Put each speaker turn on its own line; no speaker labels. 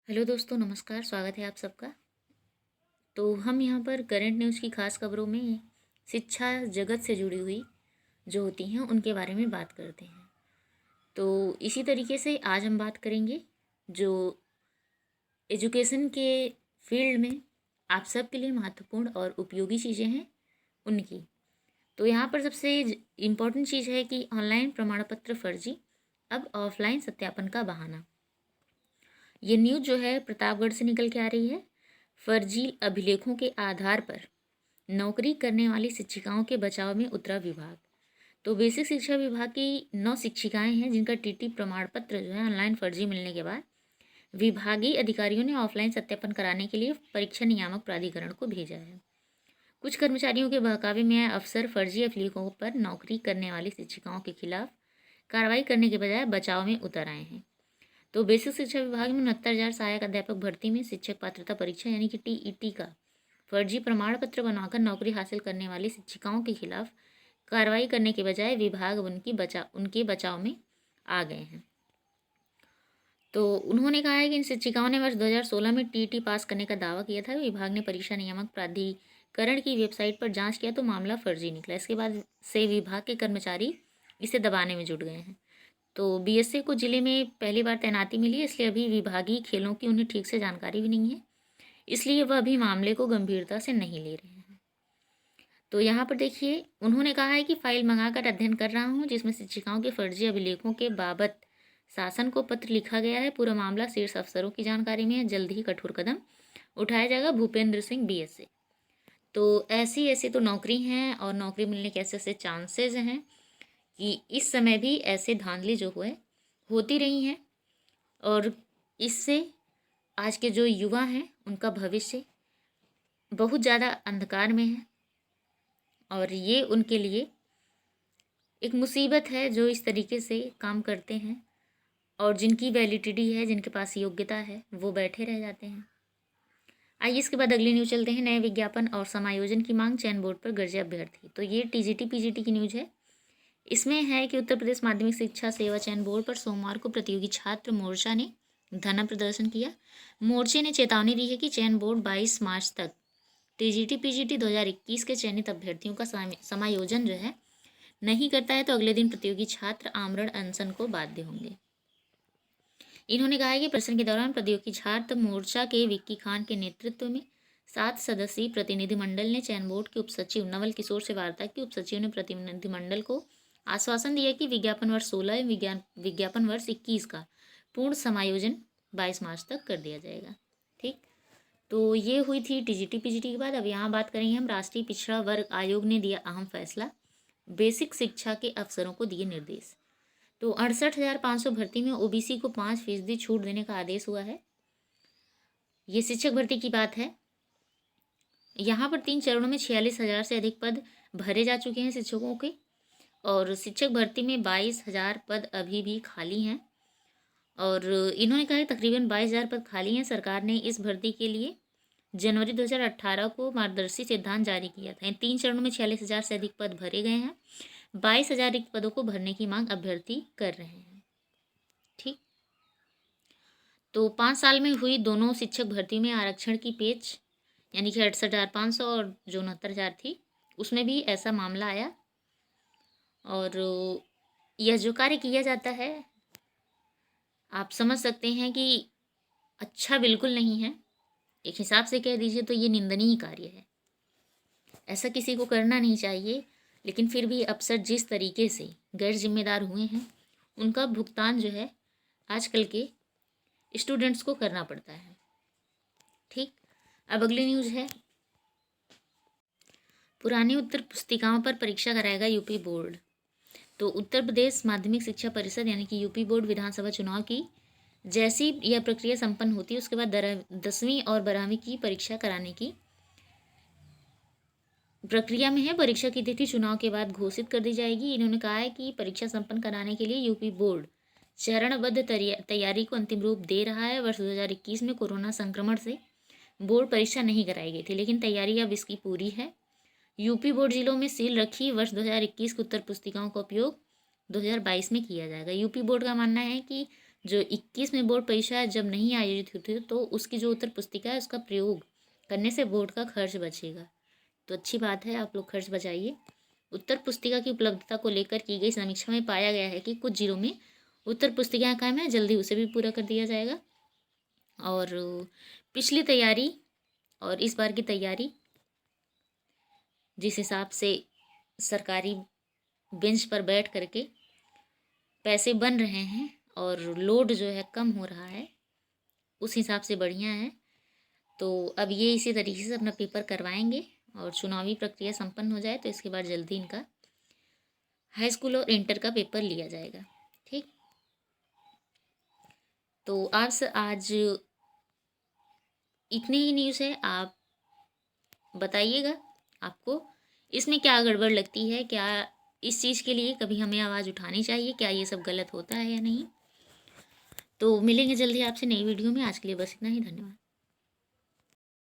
Hello दोस्तों, नमस्कार। स्वागत है आप सबका। तो हम यहाँ पर करंट न्यूज़ की खास खबरों में शिक्षा जगत से जुड़ी हुई जो होती हैं उनके बारे में बात करते हैं। तो इसी तरीके से आज हम बात करेंगे जो एजुकेशन के फील्ड में आप सबके लिए महत्वपूर्ण और उपयोगी चीज़ें हैं उनकी। तो यहाँ पर सबसे इम्पोर्टेंट चीज़ है कि ऑनलाइन प्रमाण पत्र फर्जी, अब ऑफलाइन सत्यापन का बहाना। ये न्यूज़ जो है प्रतापगढ़ से निकल के आ रही है। फर्जी अभिलेखों के आधार पर नौकरी करने वाली शिक्षिकाओं के बचाव में उतरा विभाग। तो बेसिक शिक्षा विभाग की 9 शिक्षिकाएं हैं जिनका टीटी प्रमाण पत्र जो है ऑनलाइन फर्जी मिलने के बाद विभागीय अधिकारियों ने ऑफलाइन सत्यापन कराने के लिए परीक्षा नियामक प्राधिकरण को भेजा है। कुछ कर्मचारियों के बहकावे में आए अफसर फर्जी अभिलेखों पर नौकरी करने वाली शिक्षिकाओं के खिलाफ कार्रवाई करने के बजाय बचाव में उतर आए हैं। तो बेसिक शिक्षा विभाग में 69,000 सहायक अध्यापक भर्ती में शिक्षक पात्रता परीक्षा यानी कि टीईटी का फर्जी प्रमाण पत्र बनाकर नौकरी हासिल करने वाली शिक्षिकाओं के खिलाफ कार्रवाई करने के बजाय विभाग उनके बचाव में आ गए हैं। तो उन्होंने कहा है कि इन शिक्षिकाओं ने वर्ष 2016 में टीईटी पास करने का दावा किया था। विभाग ने परीक्षा नियामक प्राधिकरण की वेबसाइट पर जांच किया तो मामला फर्जी निकला। इसके बाद से विभाग के कर्मचारी इसे दबाने में जुट गए हैं। तो बीएसए को जिले में पहली बार तैनाती मिली है, इसलिए अभी विभागीय खेलों की उन्हें ठीक से जानकारी भी नहीं है, इसलिए वह अभी मामले को गंभीरता से नहीं ले रहे हैं। तो यहाँ पर देखिए, उन्होंने कहा है कि फाइल मंगाकर अध्ययन कर रहा हूँ जिसमें शिक्षिकाओं के फर्जी अभिलेखों के बाबत शासन को पत्र लिखा गया है। पूरा मामला शीर्ष अफसरों की जानकारी में है, जल्द ही कठोर कदम उठाया जाएगा। भूपेंद्र सिंह, बीएसए। तो ऐसी ऐसी तो नौकरी हैं और नौकरी मिलने के ऐसे ऐसे चांसेज हैं कि इस समय भी ऐसे धांधली जो हुए होती रही हैं और इससे आज के जो युवा हैं उनका भविष्य बहुत ज़्यादा अंधकार में है और ये उनके लिए एक मुसीबत है जो इस तरीके से काम करते हैं और जिनकी वैलिडिटी है, जिनके पास योग्यता है, वो बैठे रह जाते हैं। आइए इसके बाद अगली न्यूज़ चलते हैं। नए विज्ञापन और समायोजन की मांग, चयन बोर्ड पर गरजे अभ्यर्थी। तो ये टीजीटी पीजीटी की न्यूज़ है। इसमें है कि उत्तर प्रदेश माध्यमिक शिक्षा सेवा चयन बोर्ड पर सोमवार को प्रतियोगी छात्र मोर्चा ने धरना प्रदर्शन किया। मोर्चे ने चेतावनी दी है कि चयन बोर्ड 22 मार्च तक टीजीटी पीजीटी 2021 के चयनित अभ्यर्थियों का समायोजन जो है नहीं करता है तो अगले दिन प्रतियोगी छात्र आमरण अनशन को बाध्य होंगे। इन्होंने कहा है कि प्रदर्शन के दौरान प्रतियोगी छात्र मोर्चा के विक्की खान के नेतृत्व में 7 सदस्यीय प्रतिनिधिमंडल ने चयन बोर्ड के उपसचिव नवल किशोर से वार्ता की। उपसचिव ने प्रतिनिधिमंडल को आश्वासन दिया कि विज्ञापन वर्ष 16 विज्ञापन वर्ष 21 का पूर्ण समायोजन 22 मार्च तक कर दिया जाएगा। ठीक, तो ये हुई थी टीजीटी पीजीटी के बाद। अब यहाँ बात करेंगे हम। राष्ट्रीय पिछड़ा वर्ग आयोग ने दिया अहम फैसला, बेसिक शिक्षा के अफसरों को दिए निर्देश। तो 68,500 भर्ती में ओबीसी को 5% छूट देने का आदेश हुआ है। ये शिक्षक भर्ती की बात है। यहाँ पर 3 चरणों में 46,000 से अधिक पद भरे जा चुके हैं शिक्षकों के और शिक्षक भर्ती में 22,000 पद अभी भी खाली हैं और इन्होंने कहा है तकरीबन 22,000 पद खाली हैं। सरकार ने इस भर्ती के लिए जनवरी 2018 को मार्गदर्शी सिद्धांत जारी किया था। इन 3 चरणों में 46,000 से अधिक पद भरे गए हैं। 22,000 रिक्त पदों को भरने की मांग अभ्यर्थी कर रहे हैं। ठीक, तो 5 साल में हुई दोनों शिक्षक भर्ती में आरक्षण की पेच यानी कि 68,500 और जो 69,000 थी उसमें भी ऐसा मामला आया और यह जो कार्य किया जाता है आप समझ सकते हैं कि अच्छा बिल्कुल नहीं है। एक हिसाब से कह दीजिए तो ये निंदनीय कार्य है, ऐसा किसी को करना नहीं चाहिए। लेकिन फिर भी अफसर जिस तरीके से गैर जिम्मेदार हुए हैं उनका भुगतान जो है आजकल के स्टूडेंट्स को करना पड़ता है। ठीक, अब अगली न्यूज़ है। पुरानी उत्तर पुस्तिकाओं पर परीक्षा कराएगा यूपी बोर्ड। तो उत्तर प्रदेश माध्यमिक शिक्षा परिषद यानी कि यूपी बोर्ड विधानसभा चुनाव की जैसी यह प्रक्रिया संपन्न होती है उसके बाद 10वीं और 12वीं की परीक्षा कराने की प्रक्रिया में है। परीक्षा की तिथि चुनाव के बाद घोषित कर दी जाएगी। इन्होंने कहा है कि परीक्षा संपन्न कराने के लिए यूपी बोर्ड चरणबद्ध तैयारी को अंतिम रूप दे रहा है। वर्ष 2021 में कोरोना संक्रमण से बोर्ड परीक्षा नहीं कराई गई थी, लेकिन तैयारी अब इसकी पूरी है। यूपी बोर्ड जिलों में सील रखी वर्ष 2021 की उत्तर पुस्तिकाओं का उपयोग 2022 में किया जाएगा। यूपी बोर्ड का मानना है कि जो 21 में बोर्ड परीक्षा जब नहीं आयोजित होती तो उसकी जो उत्तर पुस्तिका है उसका प्रयोग करने से बोर्ड का खर्च बचेगा। तो अच्छी बात है, आप लोग खर्च बचाइए। उत्तर पुस्तिका की उपलब्धता को लेकर की गई समीक्षा में पाया गया है कि कुछ जिलों में उत्तर पुस्तिकाएँ कायम है, जल्दी उसे भी पूरा कर दिया जाएगा। और पिछली तैयारी और इस बार की तैयारी जिस हिसाब से सरकारी बेंच पर बैठ करके पैसे बन रहे हैं और लोड जो है कम हो रहा है, उस हिसाब से बढ़िया है। तो अब ये इसी तरीके से अपना पेपर करवाएंगे और चुनावी प्रक्रिया संपन्न हो जाए तो इसके बाद जल्दी इनका हाई स्कूल और इंटर का पेपर लिया जाएगा। ठीक, तो आपसे आज इतनी ही न्यूज़ है। आप बताइएगा आपको इसमें क्या गड़बड़ लगती है, क्या इस चीज़ के लिए कभी हमें आवाज़ उठानी चाहिए, क्या ये सब गलत होता है या नहीं। तो मिलेंगे जल्दी आपसे नई वीडियो में। आज के लिए बस इतना ही, धन्यवाद।